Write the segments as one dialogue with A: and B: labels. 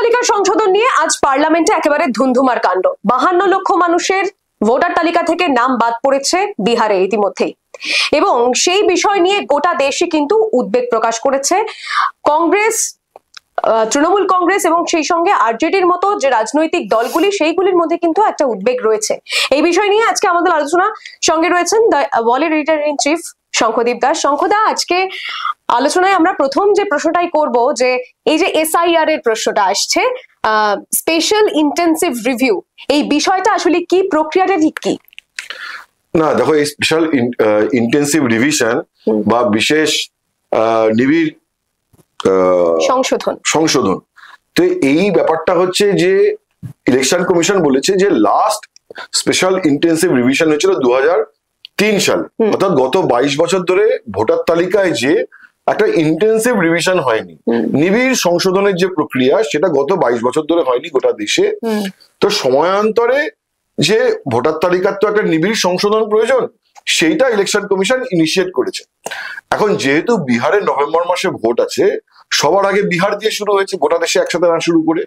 A: তালিকার সংশোধন নিয়ে আজ পার্লামেন্টে একেবারে ধুন্ধুমার কাণ্ড। 52 লক্ষ মানুষের ভোটার তালিকা থেকে নাম বাদ পড়েছে বিহারে ইতিমধ্যেই, এবং সেই বিষয় নিয়ে গোটা দেশে কিন্তু উদ্বেগ প্রকাশ করেছে কংগ্রেস, তৃণমূল কংগ্রেস এবং সেই সঙ্গে আরজেডির মতো যে রাজনৈতিক দলগুলি সেইগুলির মধ্যে কিন্তু একটা উদ্বেগ রয়েছে। এই বিষয় নিয়ে আজকে আমাদের আলোচনা সঙ্গে রয়েছেন দ্য ওয়ালের editor in chief Shankhadeep Das. শঙ্খদা, আজকে আলোচনায় আমরা প্রথম যে প্রশ্নটাই করব, যে এই যে এসআইআর এর প্রশ্নটা আসছে, স্পেশাল ইন্টেন্সিভ রিভিউ, এই বিষয়টা আসলে কি, প্রক্রিয়াটা ঠিক কি?
B: না দেখো, এই স্পেশাল ইন্টেন্সিভ রিভিশন বা বিশেষ নিবিড় সংশোধন, তো এই ব্যাপারটা হচ্ছে যে ইলেকশন কমিশন বলেছে যে লাস্ট স্পেশাল ইন্টেন্সিভ রিভিশন হয়েছিল 2003 সাল, অর্থাৎ গত 22 বছর ধরে ভোটার তালিকায় যে একটা ইন্টেন্সিভ রিভিশন হয়নি, নিবিড় সংশোধনের যে প্রক্রিয়া, সেটা গত 22 বছর ধরে হয়নি গোটা দেশে। তো সময়ান্তরে যে ভোটার তালিকার তো একটা নিবিড় সংশোধন প্রয়োজন, সেইটা ইলেকশন কমিশন ইনিশিয়েট করেছে। এখন যেহেতু বিহারে নভেম্বর মাসে ভোট আছে, সবার আগে বিহার দিয়ে শুরু হয়েছে, গোটা দেশে একসাথে না শুরু করে,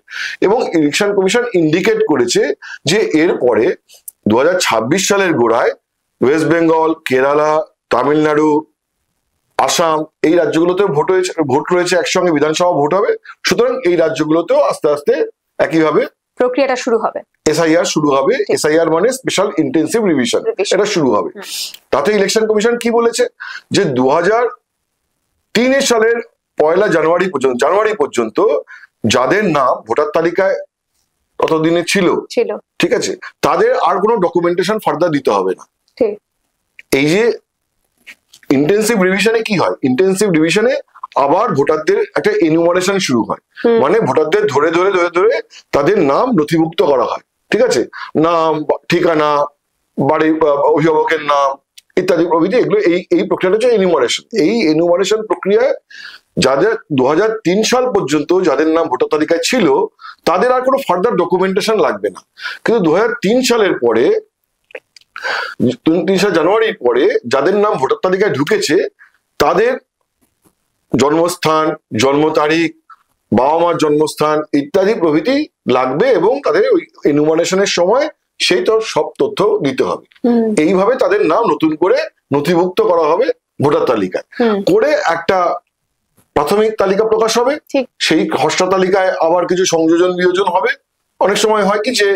B: এবং ইলেকশন কমিশন ইন্ডিকেট করেছে যে এরপরে 2026 সালের গোড়ায় ওয়েস্ট বেঙ্গল, কেরালা, তামিলনাড়ু, আসাম, এই রাজ্যগুলোতেও ভোট রয়েছে, একসঙ্গে বিধানসভা ভোট হবে। সুতরাং এই রাজ্যগুলোতেও আস্তে আস্তে একইভাবে প্রক্রিয়াটা শুরু হবে, এসআইআর শুরু হবে। এসআইআর মানে স্পেশাল ইন্টেন্সিভ রিভিশন, এটা শুরু হবে। তাতে ইলেকশন কমিশন কি বলেছে, যে 2003 সালের 1 জানুয়ারি পর্যন্ত যাদের নাম ভোটার তালিকায় ততদিনে ছিল, ঠিক আছে, তাদের আর কোনো ডকুমেন্টেশন ফার্দার দিতে হবে না। এই যে ইন্টেন্সিভ রিভিশনে কি হয়, ইন্টেন্সিভ রিভিশনে আবার ভোটারদের একটা এনুমারেশন শুরু হয়, মানে ভোটারদের ধরে ধরে ধরে ধরে তাদের নাম নথিভুক্ত করা হয়, ঠিক আছে, নাম, ঠিকানা, বাড়ি, অভিভাবকের নাম ইত্যাদি প্রভৃতি, এগুলো এই প্রক্রিয়াটা হচ্ছে এনুমারেশন। এই এনুমারেশন প্রক্রিয়ায় যাদের 2003 সাল পর্যন্ত যাদের নাম ভোটার তালিকায় ছিল, তাদের আর কোনো ফার্দার ডকুমেন্টেশন লাগবে না। কিন্তু 2003 সালের পরে, 23 জানুয়ারির পরে যাদের নাম ভোটার তালিকায় ঢুকেছে, তাদের জন্মস্থান, জন্ম তারিখ, বাবা মার জন্মস্থান ইত্যাদি প্রভৃতি লাগবে, এবং তাদের ওই এনুমারেশনের সময় সেই তো সব তথ্য দিতে হবে। এইভাবে তাদের নাম নতুন করে নথিভুক্ত করা হবে ভোটার তালিকায়, করে একটা প্রাথমিক তালিকা প্রকাশ হবে। সেই খসড়া তালিকায় আবার কিছু সংযোজন বিয়োজন হবে। অনেক সময় হয় কি যে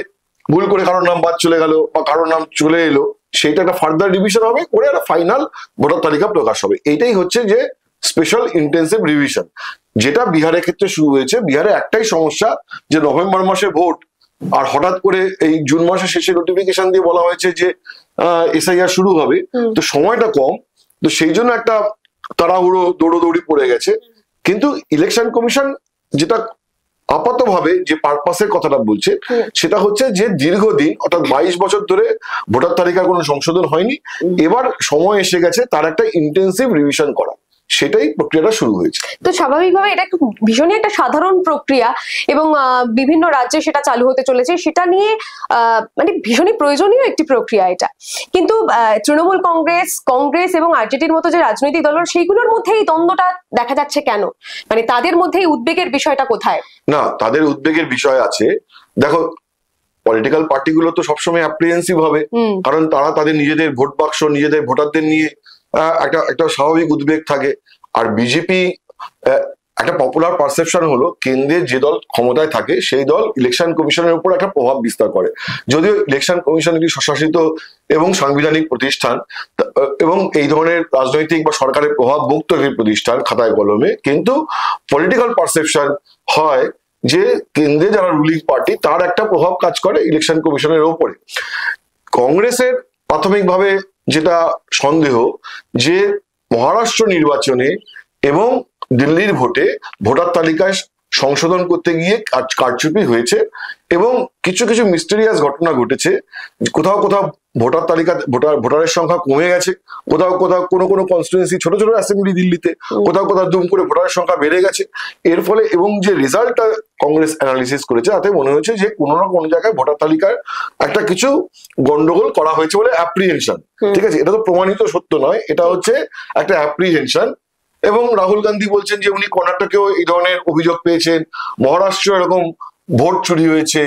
B: ভুল করে কারোর নাম বাদ চলে গেল বা কারোর নাম চলে এলো, সেইটা একটা ফার্দার রিভিশন হবে, করে একটা ফাইনাল ভোটার তালিকা প্রকাশ হবে। এইটাই হচ্ছে যে স্পেশাল ইন্টেন্সিভ রিভিশন, যেটা বিহারের ক্ষেত্রে শুরু হয়েছে। বিহারে একটাই সমস্যা, যে নভেম্বর মাসে ভোট, আর হঠাৎ করে এই জুন মাসের শেষে নোটিফিকেশন দিয়ে বলা হয়েছে যে এসআইআর শুরু হবে, তো সময়টা কম, তো সেই জন্য একটা তাড়াহুড়ো দৌড়োদৌড়ি পড়ে গেছে। কিন্তু ইলেকশন কমিশন যেটা আপাতভাবে যে পারপাসের কথাটা বলছে, সেটা হচ্ছে যে দীর্ঘদিন, অর্থাৎ 22 বছর ধরে ভোটার তালিকার কোনো সংশোধন হয়নি, এবার সময় এসে গেছে তার একটা ইন্টেন্সিভ রিভিশন করা, সেটাই প্রক্রিয়াটা শুরু হয়েছে।
A: তো স্বাভাবিকভাবে এটা ভীষণই একটা সাধারণ প্রক্রিয়া, এবং বিভিন্ন রাজ্যে সেটা চালু হতে চলেছে, সেটা নিয়ে মানে ভীষণই প্রয়োজনীয় একটি প্রক্রিয়া এটা। কিন্তু তৃণমূল কংগ্রেস এবং আরজেডির মতো যে রাজনৈতিক দল, সেইগুলোর মধ্যে এই দ্বন্দ্বটা দেখা যাচ্ছে কেন? মানে তাদের মধ্যে এই উদ্বেগের বিষয়টা কোথায়?
B: না, তাদের উদ্বেগের বিষয় আছে। দেখো, পলিটিক্যাল পার্টিগুলো তো সবসময় অ্যাপ্রিহেন্সিভ হবে, কারণ তারা তাদের নিজেদের ভোট বাক্স, নিজেদের ভোটারদের নিয়ে একটা স্বাভাবিক উদ্বেগ থাকে। আর বিজেপি, একটা পপুলার পারসেপশন হলো কেন্দ্রের যে দল ক্ষমতায় থাকে সেই দল ইলেকশন কমিশনের উপর একটা প্রভাব বিস্তার করে। যদিও ইলেকশন কমিশন একটি স্বশাসিত এবং সাংবিধানিক প্রতিষ্ঠান, এবং এই ধরনের রাজনৈতিক বা সরকারের প্রভাব মুক্ত একটি প্রতিষ্ঠান খাতায় কলমে, কিন্তু পলিটিক্যাল পারসেপশন হয় যে কেন্দ্রে যারা রুলিং পার্টি, তার একটা প্রভাব কাজ করে ইলেকশন কমিশনের উপরে। কংগ্রেসের প্রাথমিকভাবে যেটা সন্দেহ, যে মহারাষ্ট্র নির্বাচনে এবং দিল্লির ভোটে ভোটার তালিকায় সংশোধন করতে গিয়ে কারচুপি হয়েছে, এবং কিছু কিছু মিস্টেরিয়াস ঘটনা ঘটেছে। কোথাও কোথাও ভোটারের সংখ্যা কমে গেছে, কোথাও কোথাও কোনো কনস্টিটুয়েন্সি, ছোট ছোট অ্যাসেম্বলি দিল্লিতে, কোথাও কোথাও দুম করে ভোটারের সংখ্যা বেড়ে গেছে। এর ফলে, এবং যে রেজাল্টটা কংগ্রেস অ্যানালিসিস করেছে, তাতে মনে হয়েছে যে কোনো না কোনো জায়গায় ভোটার তালিকার একটা কিছু গন্ডগোল করা হয়েছে বলে অ্যাপ্রিহেনশন। ঠিক আছে, এটা তো প্রমাণিত সত্য নয়, এটা হচ্ছে একটা অ্যাপ্রিহেনশন। এবং রাহুল গান্ধী বলছেন যে উনি কর্ণাটকেও এই ধরনের অভিযোগ পেয়েছেন, মহারাষ্ট্র এরকম ভোট চুরি হয়েছে,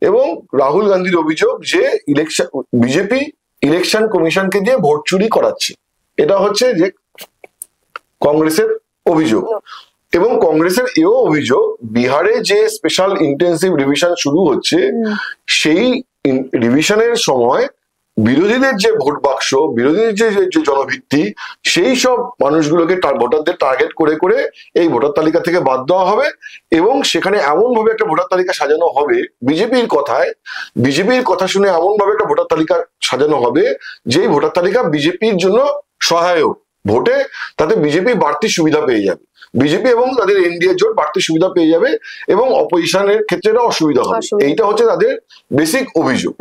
B: এবং রাহুল গান্ধীর অভিযোগ যে বিজেপি ইলেকশন কমিশনকে দিয়ে ভোট চুরি করাচ্ছে। এটা হচ্ছে যে কংগ্রেসের অভিযোগ। এবং কংগ্রেসের এও অভিযোগ, বিহারে যে স্পেশাল ইন্টেন্সিভ রিভিশন শুরু হচ্ছে, সেই রিভিশনের সময় বিরোধীদের যে ভোট বাক্স, বিরোধীদের যে জনভিত্তি, সেই সব মানুষগুলোকে ভোটারদের টার্গেট করে করে এই ভোটার তালিকা থেকে বাদ দেওয়া হবে। এবং সেখানে এমন ভাবে একটা ভোটার তালিকা সাজানো হবে, বিজেপির কথা শুনে এমন ভাবে একটা ভোটার তালিকা সাজানো হবে যে ভোটার তালিকা বিজেপির জন্য সহায়ক, ভোটে তাতে বিজেপি বাড়তি সুবিধা পেয়ে যাবে, বিজেপি এবং তাদের এনডিএ জোট বাড়তি সুবিধা পেয়ে যাবে, এবং অপোজিশনের ক্ষেত্রে এটা অসুবিধা হবে। এইটা হচ্ছে তাদের বেসিক অভিযোগ।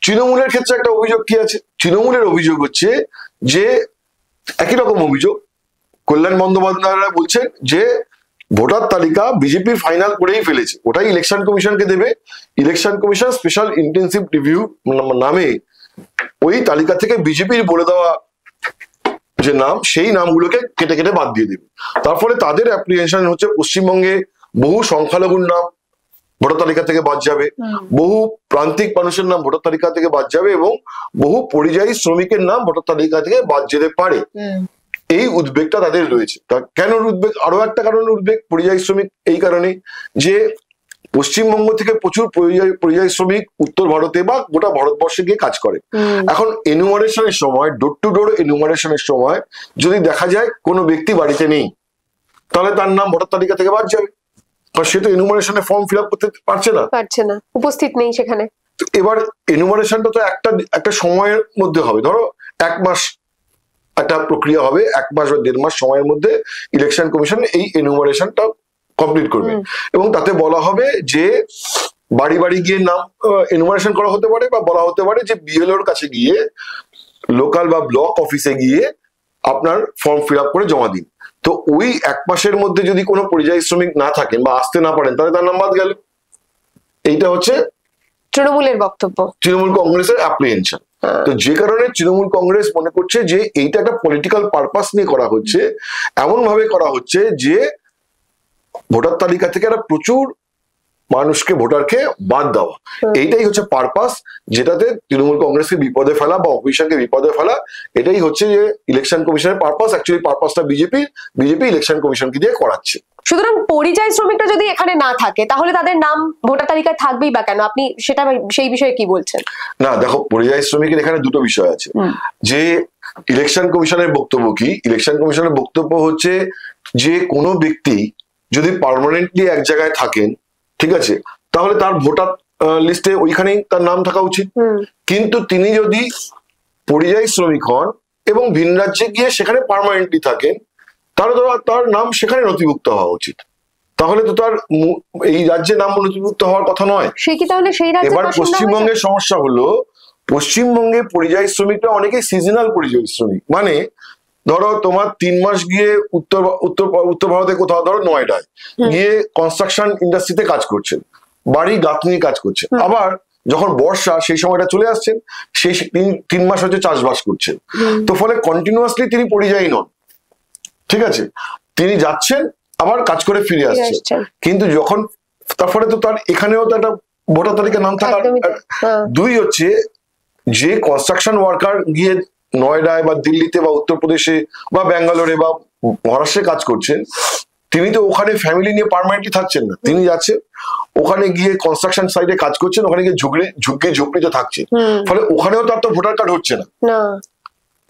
B: তৃণমূলের ক্ষেত্রে একটা অভিযোগ কি আছে? তৃণমূলের অভিযোগ হচ্ছে যে একই রকম অভিযোগ, কল্যাণ বন্দ্যোপাধ্যায়রা বলছেন যে ভোটার তালিকা বিজেপি ফাইনাল করেই ফেলেছে, ওটাই ইলেকশন কমিশনকে দেবে। Election commission special intensive review নামে ওই তালিকা থেকে বিজেপির বলে দেওয়া যে নাম, সেই নামগুলোকে কেটে কেটে বাদ দিয়ে দেবে। তার ফলে তাদের অ্যাপ্লিকেশন হচ্ছে পশ্চিমবঙ্গে বহু সংখ্যালঘুর নাম ভোটার তালিকা থেকে বাদ যাবে, বহু প্রান্তিক মানুষের নাম ভোটার তালিকা থেকে বাদ যাবে, এবং বহু পরিযায়ী শ্রমিকের নাম ভোটার তালিকা থেকে বাদ যেতে পারে। এই উদ্বেগটা তাদের রয়েছে। কেন উদ্বেগ? আরো একটা কারণ উদ্বেগ পরিযায়ী শ্রমিক এই কারণে যে পশ্চিমবঙ্গ থেকে প্রচুর পরিযায়ী শ্রমিক উত্তর ভারতে বা গোটা ভারতবর্ষে গিয়ে কাজ করে। এখন এনুমারেশনের সময়, ডোর টু ডোর এনুমারেশনের সময় যদি দেখা যায় কোনো ব্যক্তি বাড়িতে নেই, তাহলে তার নাম ভোটার তালিকা থেকে বাদ যাবে, কারণ সে তো এনুমারেশনে ফর্ম ফিল আপ করতে পারছে না, উপস্থিত নেই সেখানে। এবার এনুমারেশনটা তো একটা সময়ের মধ্যে হবে, ধরো 1 মাস একটা প্রক্রিয়া হবে, 1 মাস বা 1.5 মাস সময়ের মধ্যে ইলেকশন কমিশন এই এনুমারেশনটা কমপ্লিট করবে, এবং তাতে বলা হবে যে বাড়ি বাড়ি গিয়ে নাম এনুমারেশন করা হতে পারে, বা বলা হতে পারে যে বিএলওর কাছে গিয়ে, লোকাল বা ব্লক অফিসে গিয়ে আপনার ফর্ম ফিল আপ করে জমা দিন। তো ওই 1 মাসের মধ্যে যদি কোনো পরিযায়ী শ্রমিক না থাকেন বা আসতে না পারেন, তাহলে তার নাম বাদ গেল। এইটা হচ্ছে
A: তৃণমূলের বক্তব্য,
B: তৃণমূল কংগ্রেসের অ্যাপ্রিহেনশন। তো যে কারণে তৃণমূল কংগ্রেস মনে করছে যে এইটা একটা পলিটিক্যাল পারপাস নিয়ে করা হচ্ছে, এমন ভাবে করা হচ্ছে যে ভোটার তালিকা থেকে একটা প্রচুর মানুষকে, ভোটারকে বাদ দেওয়া। এইটাই হচ্ছে পারপাস, যেটাতে তৃণমূল কংগ্রেসকে বিপদে ফেলা বা অপোজিশনকে বিপদে ফেলা। এটাই হচ্ছে যে ইলেকশন কমিশনের পারপাস। অ্যাকচুয়ালি পারপাসটা বিজেপি ইলেকশন কমিশনকে দিয়ে করাচ্ছে।
A: সুতরাং পরিযায়ী শ্রমিকরা যদি এখানে না থাকে, তাহলে তাদের নাম ভোটার তালিকায় থাকবেই বা কেন? আপনি সেই বিষয়ে কি বলছেন?
B: না, দেখো, পরিযায়ী শ্রমিকের এখানে দুটো বিষয় আছে। যে ইলেকশন কমিশনের বক্তব্য কি? ইলেকশন কমিশনের বক্তব্য হচ্ছে যে কোনো ব্যক্তি যদি পার্মানেন্টলি এক জায়গায় থাকেন, ঠিক আছে, তাহলে তার ভোটার লিস্টে ওইখানেই তার নাম থাকা উচিত। কিন্তু তিনি যদি পরিযায়ী শ্রমিক হন এবং ভিন রাজ্যে গিয়ে সেখানে পার্মানেন্টলি থাকেন, তাহলে তো তার নাম সেখানে নথিভুক্ত হওয়া উচিত। তাহলে তো তার এই রাজ্যে নাম নথিভুক্ত হওয়ার কথা নয়। এবার পশ্চিমবঙ্গের সমস্যা হলো, পশ্চিমবঙ্গে পরিযায়ী শ্রমিকরা অনেকেই সিজনাল পরিযায়ী শ্রমিক। মানে ধরো তোমার 3 মাস গিয়ে উত্তর ভারতে কোথাও, ধরো নয়ডায় গিয়ে কনস্ট্রাকশন ইন্ডাস্ট্রিতে কাজ করছেন, বাড়ি গাঁথনি কাজ করছেন, আবার যখন বর্ষা সেই সময়টা চলে আসছেন, সেই 3 মাস হচ্ছে চাষবাস করছেন। তো ফলে কন্টিনিউয়াসলি তিনি পরিযায়ী নন, ঠিক আছে, তিনি যাচ্ছেন আবার কাজ করে ফিরে আসছেন। কিন্তু যখন তারপরে তো তার এখানেও তো একটা ভোটার তালিকা নাম থাকার। 2 হচ্ছে যে কনস্ট্রাকশন ওয়ার্কার গিয়ে নয়ডায় বা দিল্লিতে বা উত্তরপ্রদেশে বা ব্যাঙ্গালোরে বা মহারাষ্ট্রে কাজ করছেন, তিনি তো ওখানে ফ্যামিলি নিয়ে পার্মানেন্টলি থাকছেন না। তিনি যাচ্ছেন ওখানে গিয়ে কনস্ট্রাকশন সাইটে কাজ করছেন, ওখানে গিয়ে ঝুঁকড়িতে থাকছেন, ফলে ওখানেও তার তো ভোটার কার্ড হচ্ছে না,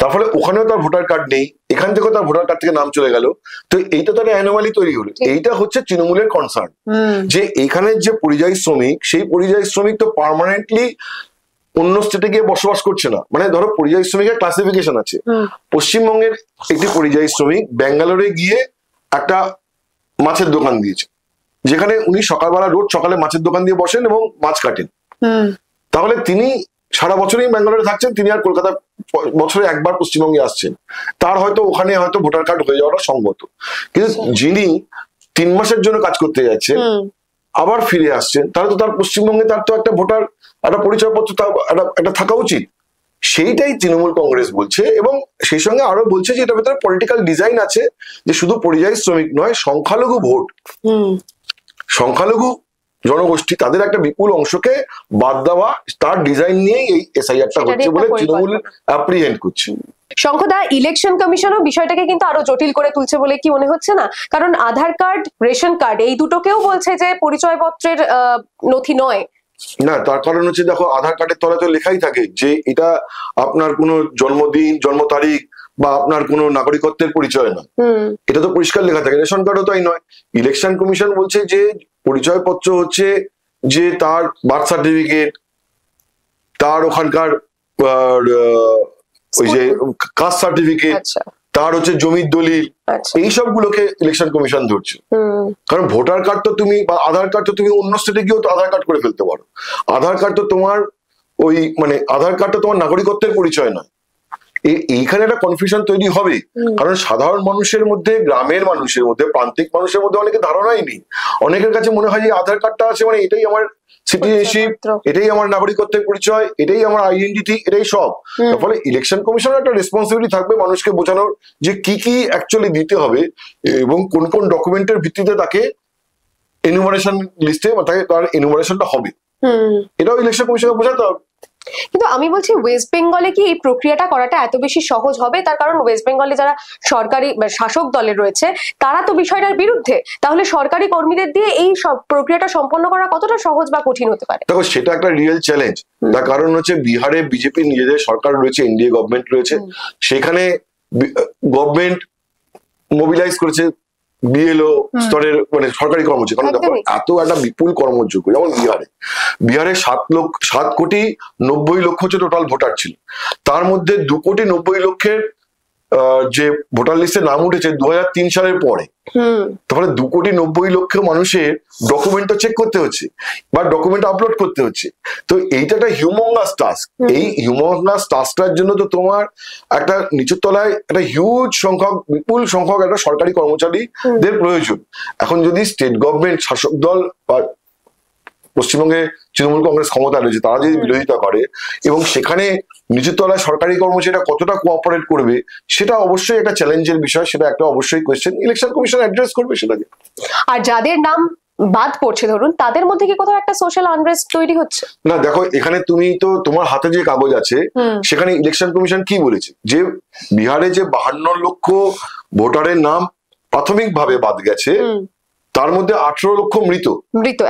B: তার ফলে ওখানেও তার ভোটার কার্ড নেই, এখান থেকেও তার ভোটার কার্ড থেকে নাম চলে গেল। তো এইটা তার অ্যানোমালি তৈরি হলো। এইটা হচ্ছে তৃণমূলের কনসার্ন, যে এখানে যে পরিযায়ী শ্রমিক, সেই পরিযায়ী শ্রমিক তো পার্মানেন্টলি অন্য স্টেটে গিয়ে বসবাস করছে না। মানে ধরো পরিযায়ী শ্রমিকের ক্লাসিফিকেশন আছে। পশ্চিমবঙ্গের একটি পরিযায়ী শ্রমিক ব্যাঙ্গালোরে গিয়ে একটা মাছের দোকান দিয়েছে, যেখানে উনি সকালবেলা রোজ সকালে মাছের দোকান দিয়ে বসেন এবং মাছ কাটেন। তাহলে তিনি সারা বছরই ব্যাঙ্গালোরে থাকছেন, তিনি আর কলকাতা বছরে একবার পশ্চিমবঙ্গে আসছেন, তার হয়তো ওখানে হয়তো ভোটার কার্ড হয়ে যাওয়াটা সম্ভবত। কিন্তু যিনি 3 মাসের জন্য কাজ করতে যাচ্ছেন আবার ফিরে আসছেন, তাহলে তো তার পশ্চিমবঙ্গে তার তো একটা ভোটার, একটা পরিচয়পত্র একটা থাকা উচিত। সেইটাই তৃণমূল কংগ্রেস বলছে, এবং সেই সঙ্গে আরো বলছে যে এটার ভেতরে পলিটিক্যাল ডিজাইন আছে, যে শুধু পরিযায়ী শ্রমিক নয়, সংখ্যালঘু ভোট, সংখ্যালঘু জনগোষ্ঠী তাদের একটা বিপুল অংশকে বাদ দেওয়া, তার ডিজাইন নিয়েই এই এসআইআরটা হচ্ছে বলে তৃণমূল অ্যাপ্রিহেন্ড করছে।
A: শঙ্খদা, ইলেকশন কমিশনও বিষয়টাকে কিন্তু আরো জটিল করে তুলছে বলে কি মনে হচ্ছে না? কারণ আধার কার্ড, রেশন কার্ড এই দুটোকেও বলছে যে পরিচয়পত্রের নথি নয়।
B: না, তার কারণ হচ্ছে দেখো, আধার কার্ডের তলায় তো লেখাই থাকে যে এটা আপনার কোনো জন্মদিন, জন্ম তারিখ বা আপনার কোনো নাগরিকত্বের পরিচয় নয়, এটা তো পরিষ্কার লেখা থাকে। রেশন কার্ডও তাই নয়। ইলেকশন কমিশন বলছে যে পরিচয়পত্র হচ্ছে যে তার বার্থ সার্টিফিকেট, তার ওখানকার ওই যে কাস্ট সার্টিফিকেট, তার হচ্ছে জমির দলিল, এই সবগুলোকে ইলেকশন কমিশন ধরছে। কারণ ভোটার কার্ড তো তুমি বা আধার কার্ড তো তুমি অন্য স্টেটে গিয়েও তো আধার কার্ড করে ফেলতে পারো। আধার কার্ড তো তোমার ওই মানে আধার কার্ডটা তোমার নাগরিকত্বের পরিচয় নয়। এইখানে একটা কনফিউশন তৈরি হবে, কারণ সাধারণ মানুষের মধ্যে, গ্রামের মানুষের মধ্যে, প্রান্তিক মানুষের মধ্যে অনেকে ধারণাই নেই। অনেকের কাছে মনে হয় যে আধার কার্ডটা আছে মানে এটাই আমার সিটিজেনশিপ, এটাই আমার নাগরিকত্বের পরিচয়, এটাই আমার আইডেন্টিটি, এটাই সব। তার ফলে ইলেকশন কমিশনের একটা রেসপন্সিবিলিটি থাকবে মানুষকে বোঝানোর যে কি কি অ্যাকচুয়ালি দিতে হবে এবং কোন কোন ডকুমেন্টের ভিত্তিতে তাকে এনুমারেশন লিস্টে বা তার এনুমারেশনটা হবে, এটাও ইলেকশন কমিশনকে বোঝাতে হবে।
A: কিন্তু আমি বলছি, ওয়েস্ট বেঙ্গলে কি এই প্রক্রিয়াটা করাটা এত বেশি সহজ হবে? তার কারণ ওয়েস্ট বেঙ্গলে যারা সরকারি শাসক দলে রয়েছে তারা তো বিষয়টার বিরুদ্ধে। তাহলে সরকারি কর্মীদের দিয়ে এই সব প্রক্রিয়াটা সম্পন্ন করা কতটা সহজ বা কঠিন হতে পারে?
B: দেখো, সেটা একটা রিয়েল চ্যালেঞ্জ। তার কারণ হচ্ছে বিহারে বিজেপি নিজেদের সরকার রয়েছে, এনডিএ গভর্নমেন্ট রয়েছে, সেখানে গভর্নমেন্ট মোবিলাইজ করেছে বিএলও স্তরের মানে সরকারি কর্মচারী। কারণ দেখো, এত একটা বিপুল কর্মযোগ্য, যেমন বিহারে 7,90,00,000 হচ্ছে টোটাল ভোটার ছিল, তার মধ্যে 2,90,00,000 যে ভোটার লিস্টে নাম উঠেছে 2003 সালের পরে। তাহলে 2,90,00,000 মানুষের ডকুমেন্ট তো চেক করতে হচ্ছে বা ডকুমেন্ট আপলোড করতে হচ্ছে। তো এইটা একটা হিউমঙ্গাস টাস্ক। এই হিউমঙ্গাস টাস্কটার জন্য তো তোমার একটা নিচুর তলায় একটা হিউজ সংখ্যক, বিপুল সংখ্যক একটা সরকারি কর্মচারীদের প্রয়োজন। এখন যদি স্টেট গভর্নমেন্ট, শাসক দল বা পশ্চিমবঙ্গে তৃণমূল কংগ্রেস ক্ষমতা রয়েছে, তারা যদি বিরোধিতা করে এবং সেখানে নিচের তলায় সরকারি কর্মচারীরা কতটা কোঅপারেট করবে, সেটা অবশ্যই একটা চ্যালেঞ্জের বিষয়। সেটা একটা অবশ্যই কোয়েশ্চেন ইলেকশন কমিশন অ্যাড্রেস করবে সেটাকে।
A: আর যাদের নাম বাদ পড়ছে ধরুন, তাদের মধ্যে কি কোথাও একটা সোশ্যাল আনরেস্ট তৈরি হচ্ছে?
B: না, দেখো, এখানে তুমি তো তোমার হাতে যে কাগজ আছে সেখানে ইলেকশন কমিশন কি বলেছে যে বিহারে যে 52 লক্ষ ভোটারের নাম প্রাথমিকভাবে বাদ গেছে, তার মধ্যে 18 লক্ষ মৃত।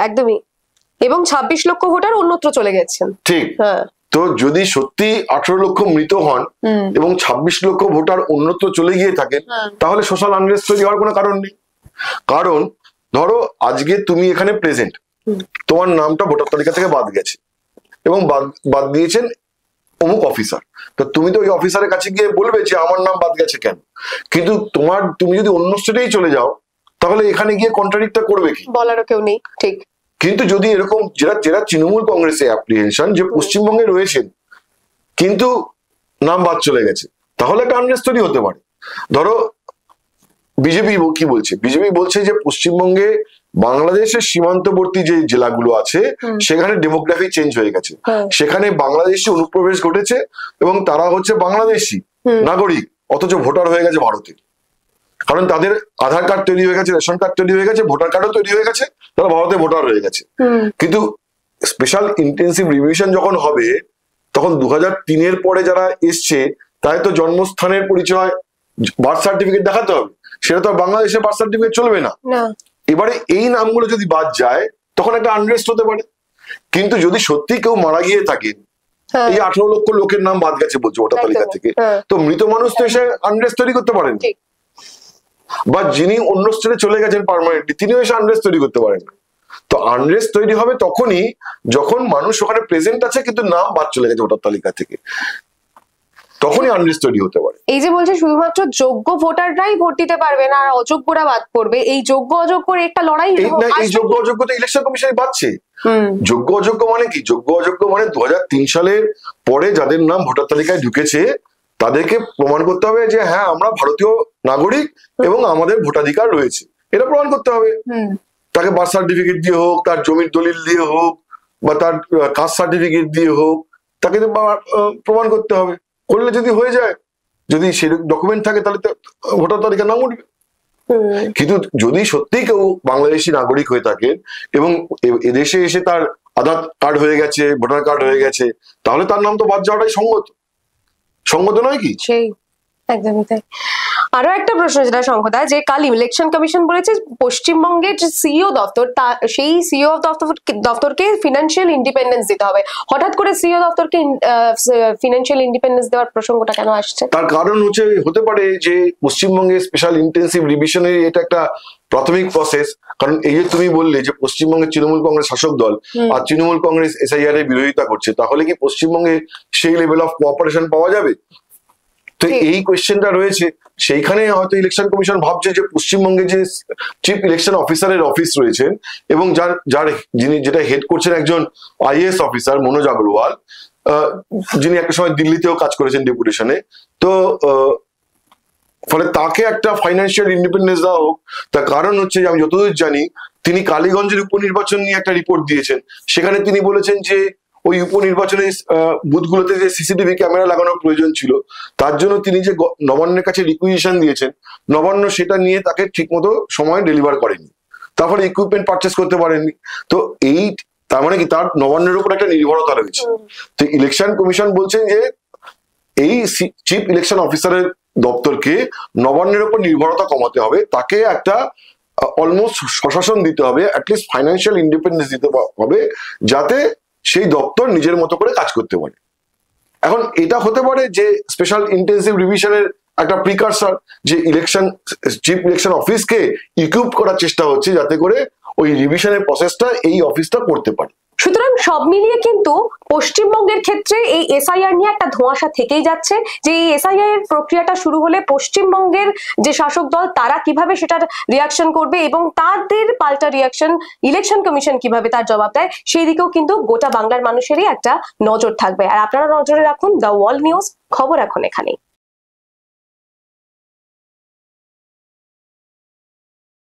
A: একদমই। এবং 26 লক্ষ ভোটার অন্যত্র চলে গেছেন।
B: ঠিক। তো যদি সত্যি 18 লক্ষ মৃত হন এবং 26 লক্ষ ভোটার অন্যত্র চলে গিয়ে থাকেন, তাহলে সোশ্যাল আনরেস্ট তৈরি হওয়ার কোনো কারণ নেই। কারণ ধরো আজকে তুমি এখানে প্রেজেন্ট, তোমার নামটা ভোটার তালিকা থেকে বাদ গেছে এবং বাদ দিয়েছেন অমুক অফিসার, তো তুমি তো ওই অফিসারের কাছে গিয়ে বলবে যে আমার নাম বাদ গেছে কেন। কিন্তু তুমি যদি অন্য স্টেটেই চলে যাও, তাহলে এখানে গিয়ে কন্ট্রাডিক্টটা করবে কি?
A: বলারও কেউ নেই। ঠিক।
B: কিন্তু যদি এরকম যারা তৃণমূল কংগ্রেসে অ্যাপ্রিহেনশন যে পশ্চিমবঙ্গে রয়েছেন কিন্তু নাম বাদ চলে গেছে, তাহলে একটা আনরেস্ট তৈরি হতে পারে। ধরো বিজেপি কি বলছে? বিজেপি বলছে যে পশ্চিমবঙ্গে বাংলাদেশের সীমান্তবর্তী যে জেলাগুলো আছে সেখানে ডেমোগ্রাফি চেঞ্জ হয়ে গেছে, সেখানে বাংলাদেশি অনুপ্রবেশ ঘটেছে এবং তারা হচ্ছে বাংলাদেশি নাগরিক অথচ ভোটার হয়ে গেছে ভারতের। কারণ তাদের আধার কার্ড তৈরি হয়ে গেছে, রেশন কার্ড তৈরি হয়ে গেছে, ভোটার কার্ডও তৈরি হয়ে গেছে, তারা ভারতে ভোটার হয়ে গেছে। কিন্তু স্পেশাল ইন্টেন্সিভ রিভিশন যখন হবে, তখন 2003-এর পরে যারা এসছে তাই তো জন্মস্থানের পরিচয়, বার্থ সার্টিফিকেট দেখাতে হবে। সেটা তো বাংলাদেশের বার্থ সার্টিফিকেট চলবে না। এবারে এই নামগুলো যদি বাদ যায় তখন একটা আনরেস্ট হতে পারে। কিন্তু যদি সত্যি কেউ মারা গিয়ে থাকে, এই 18 লক্ষ লোকের নাম বাদ গেছে বলছে ভোটার তালিকা থেকে, তো মৃত মানুষ তো এসে আনরেস্ট তৈরি করতে পারেন, বা যিনি অন্য স্টেটে চলে গেছেন পার্মানেন্টলি, তিনিও এসে আনরেস্ট তৈরি করতে পারেন। তো আনরেস্ট তৈরি হবে তখনই যখন মানুষ ওখানে প্রেজেন্ট আছে কিন্তু নাম বাদ চলে গেছে ভোটার তালিকা থেকে, তখনই আনরেস্ট তৈরি হতে পারে।
A: এই যে বলছে শুধুমাত্র যোগ্য ভোটাররাই ভোট দিতে পারবে না আর অযোগ্যরা বাদ পড়বে, এই যোগ্য অযোগ্যের একটা লড়াই।
B: এই যোগ্য অযোগ্য তো ইলেকশন কমিশনই বাদছে। যোগ্য অযোগ্য মানে কি? যোগ্য অযোগ্য মানে 2003 সালের পরে যাদের নাম ভোটার তালিকায় ঢুকেছে তাদেরকে প্রমাণ করতে হবে যে হ্যাঁ আমরা ভারতীয় নাগরিক এবং আমাদের ভোটাধিকার রয়েছে, এটা প্রমাণ করতে হবে। তাকে বার্থ সার্টিফিকেট দিয়ে হোক, তার জমির দলিল দিয়ে হোক, বা তার কাস্ট সার্টিফিকেট দিয়ে হোক, তাকে প্রমাণ করতে হবে। করলে যদি হয়ে যায়, যদি সেই ডকুমেন্ট থাকে, তাহলে ভোটার তালিকা নাম উঠবে। কিন্তু যদি সত্যি কেউ বাংলাদেশি নাগরিক হয়ে থাকেন এবং এদেশে এসে তার আধার কার্ড হয়ে গেছে, ভোটার কার্ড হয়ে গেছে, তাহলে তার নাম তো বাদ যাওয়াটাই সঙ্গত নয় কি?
A: সেই একদমই তাই। আরো একটা প্রশ্ন যেটা শঙ্কদা, যে কাল ইলেকশন কমিশন বলেছে পশ্চিমবঙ্গের যে সিইও দপ্তর, সেই সিইও দপ্তরকে ফিনান্সিয়াল ইন্ডিপেন্ডেন্স দিতে হবে। হঠাৎ করে সিইও দপ্তরকে ফিনান্সিয়াল ইন্ডিপেন্ডেন্স দেওয়ার প্রসঙ্গটা কেন আসছে?
B: তার কারণ হতে পারে যে পশ্চিমবঙ্গে স্পেশাল ইন্টেন্সিভ রিভিশনের এটা একটা প্রাথমিক প্রসেস। কারণ এই যে তুমি বললে যে পশ্চিমবঙ্গের তৃণমূল কংগ্রেস শাসক দল আর তৃণমূল কংগ্রেস এসআইআর এর বিরোধিতা করছে, তাহলে কি পশ্চিমবঙ্গে সেই লেভেল অফ কোঅপারেশন পাওয়া যাবে? তো এই কোয়েশ্চেনটা রয়েছে, সেইখানে হয়তো ইলেকশন কমিশন ভাবছে যে পশ্চিমবঙ্গে যে চিফ ইলেকশন অফিসারের অফিস রয়েছেন এবং যেটা হেড করছেন একজন আইএএস অফিসার মনোজ আগরওয়াল, যিনি একটা সময় দিল্লিতেও কাজ করেছেন ডেপুটেশনে, তো ফলে তাকে একটা ফাইন্যান্সিয়াল ইন্ডিপেন্ডেন্স দেওয়া হোক। তার কারণ হচ্ছে যে আমি যতদূর জানি তিনি কালীগঞ্জের উপনির্বাচন নিয়ে একটা রিপোর্ট দিয়েছেন, সেখানে তিনি বলেছেন যে ওই উপনির্বাচনের বুথগুলোতে যে সিসিটিভি ক্যামেরা লাগানোর প্রয়োজন ছিল, তার জন্য তিনি যে নবান্নের কাছে রিকুইজিশন দিয়েছেন, নবান্ন সেটা নিয়ে তাকে ঠিকমতো সময় ডেলিভার করেনি, তারপরে ইকুইপমেন্ট পারচেস করতে পারেননি। তো তার মানে কি তার নবান্নের উপর একটা নির্ভরতা রয়েছে। তো ইলেকশন কমিশন বলছেন যে এই চিফ ইলেকশন অফিসারের দপ্তরকে নবান্নের উপর নির্ভরতা কমাতে হবে, তাকে একটা অলমোস্ট স্বশাসন দিতে হবে, অ্যাটলিস্ট ফাইন্যান্সিয়াল ইন্ডিপেন্ডেন্স দিতে হবে, যাতে সেই দপ্তর নিজের মতো করে কাজ করতে পারে। এখন এটা হতে পারে যে স্পেশাল ইন্টেন্সিভ রিভিশনের একটা প্রিকারসর, যে চিফ ইলেকশন অফিসকে ইকুইপ করার চেষ্টা হচ্ছে যাতে করে ওই রিভিশনের প্রসেসটা এই অফিসটা করতে পারে।
A: সুতরাং সব মিলিয়ে কিন্তু পশ্চিমবঙ্গের ক্ষেত্রে এই এসআইআর নিয়ে একটা ধোঁয়াশা থেকেই যাচ্ছে, যে এই এসআইআর প্রক্রিয়াটা শুরু হলে পশ্চিমবঙ্গের যে শাসক দল তারা কিভাবে সেটার রিয়াকশন করবে এবং তাদের পাল্টা রিয়াকশন ইলেকশন কমিশন কিভাবে তার জবাব দেয়, সেই দিকেও কিন্তু গোটা বাংলার মানুষেরই একটা নজর থাকবে। আর আপনারা নজরে রাখুন দ্য ওয়ার্ল্ড নিউজ, খবর এখন এখানেই।